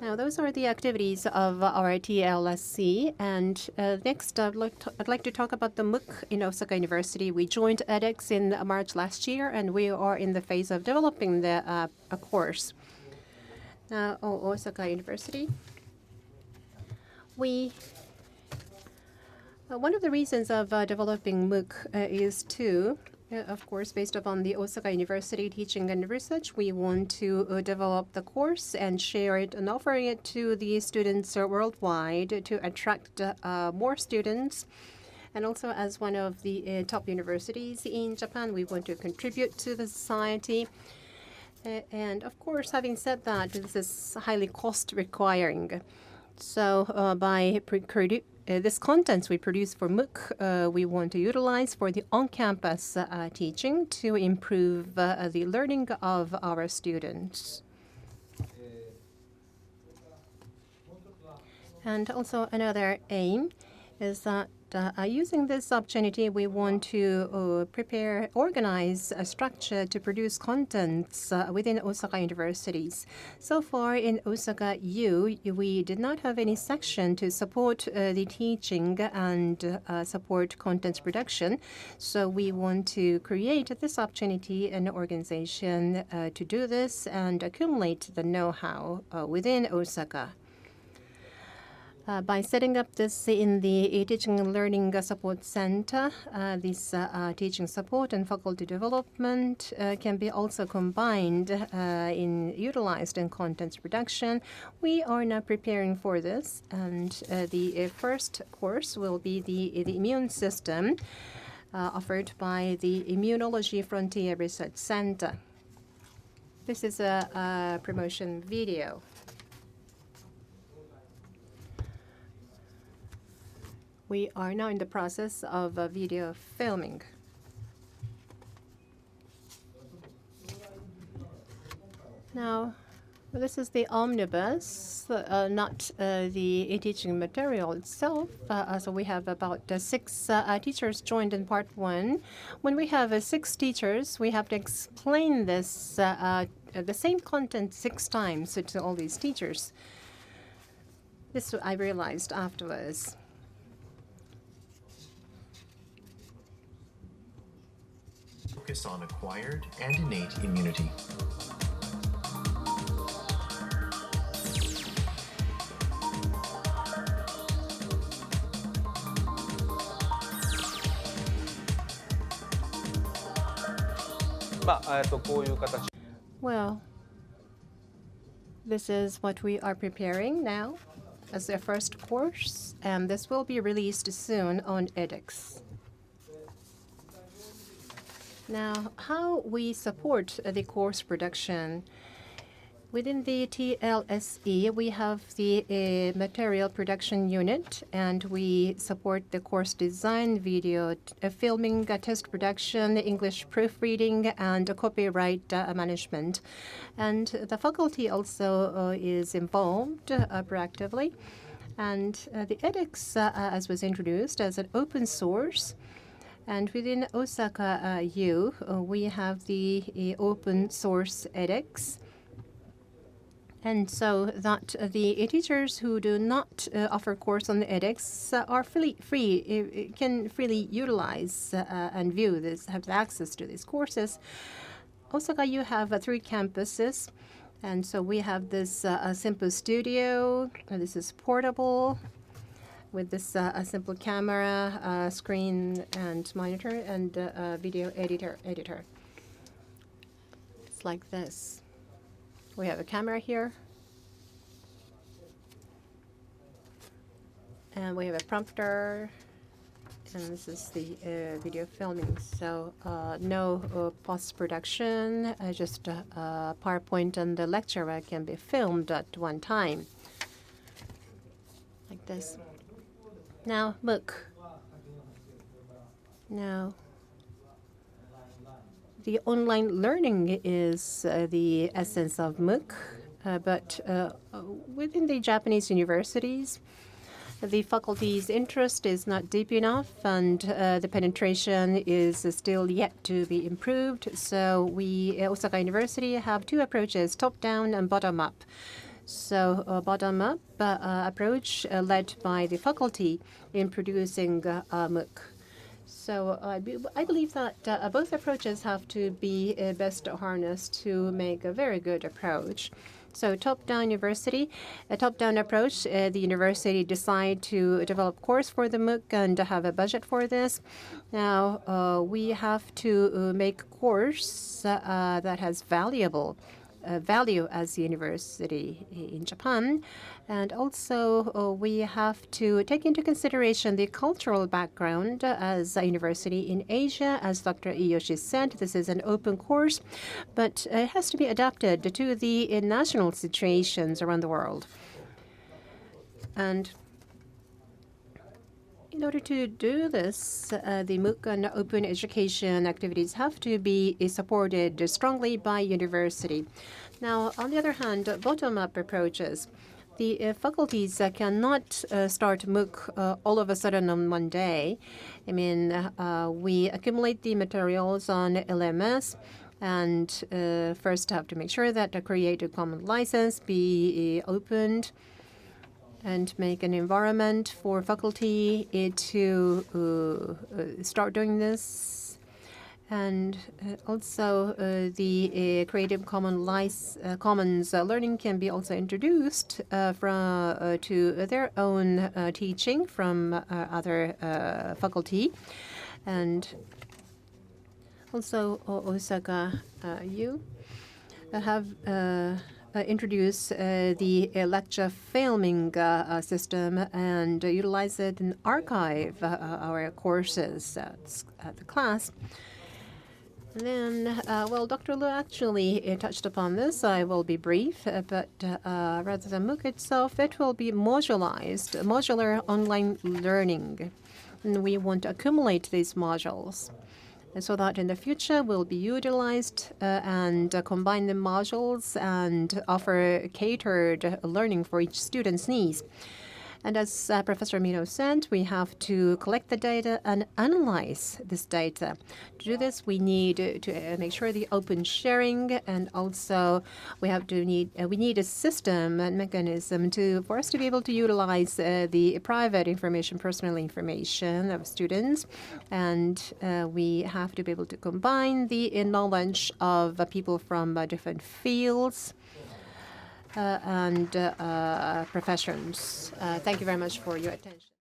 Now, those are the activities of our TLSC. And next, I'd like to talk about the MOOC in Osaka University. We joined edX in March last year, and we are in the phase of developing the a course. Now, Osaka University. One of the reasons of developing MOOC is to of course, based upon the Osaka University teaching and research, we want to develop the course and share it and offer it to the students worldwide to attract more students. And also, as one of the top universities in Japan, we want to contribute to the society. And of course, having said that, this is highly cost requiring. So by this content we produce for MOOC, we want to utilize for the on-campus teaching to improve the learning of our students. And also another aim is that using this opportunity, we want to organize a structure to produce contents within Osaka universities. So far in Osaka-U, we did not have any section to support the teaching and support content production. So we want to create this opportunity and organization to do this and accumulate the know-how within Osaka. By setting up this in the Teaching and Learning Support Center, this teaching support and faculty development can be also combined utilized in content production. We are now preparing for this, and the first course will be the immune system offered by the Immunology Frontier Research Center. This is a promotion video. We are now in the process of video filming. Now, this is the omnibus, not the teaching material itself. So we have about 6 teachers joined in part 1. When we have 6 teachers, we have to explain this, the same content 6 times to all these teachers. This I realized afterwards. Focus on acquired and innate immunity. Well, this is what we are preparing now as the first course, and this will be released soon on edX. Now, how we support the course production. Within the TLSE, we have the material production unit, and we support the course design, video filming, test production, English proofreading, and copyright management. And the faculty also is involved proactively. And the edX, as was introduced as an open source. And within Osaka-U, we have the open source edX. And so that the teachers who do not offer course on the edX are can freely utilize and view this, have access to these courses. Osaka-U have 3 campuses. And so we have this simple studio. This is portable, with this simple camera, screen, and monitor, and video editor. It's like this. We have a camera here. And we have a prompter. And this is the video filming. So no post-production, just PowerPoint and the lecturer can be filmed at one time. Like this. Now, MOOC. Now, the online learning is the essence of MOOC, but within the Japanese universities, the faculty's interest is not deep enough, and the penetration is still yet to be improved. So we, Osaka University, have 2 approaches, top-down and bottom-up. So bottom-up approach led by the faculty in producing MOOC. So I believe that both approaches have to be best harnessed to make a very good approach. So top-down university, a top-down approach, the university decide to develop course for the MOOC and have a budget for this. Now we have to make course that has value as a university in Japan. And also we have to take into consideration the cultural background as a university in Asia. As Dr. Iyoshi said, this is an open course, but it has to be adapted to the national situations around the world. And in order to do this, the MOOC and open education activities have to be supported strongly by university. Now, on the other hand, bottom-up approaches. The faculties cannot start MOOC all of a sudden on one day. I mean, we accumulate the materials on LMS and first have to make sure that the Creative Commons license be opened and make an environment for faculty to start doing this. And also the Creative Commons learning can be also introduced to their own teaching from other faculty. And also Osaka U have introduce the lecture filming system and utilize it and archive our courses at the class. And then, well, Dr. Lu actually touched upon this. I will be brief, but rather than MOOC itself, it will be modularized, modular online learning. And we want to accumulate these modules so that in the future will be utilized and combine the modules and offer catered learning for each student's needs. And as Professor Mino said, we have to collect the data and analyze this data. To do this, we need to make sure the open sharing, and also we need a system and mechanism for us to be able to utilize the private information, personal information of students, and we have to be able to combine the knowledge of people from different fields and professions. Thank you very much for your attention.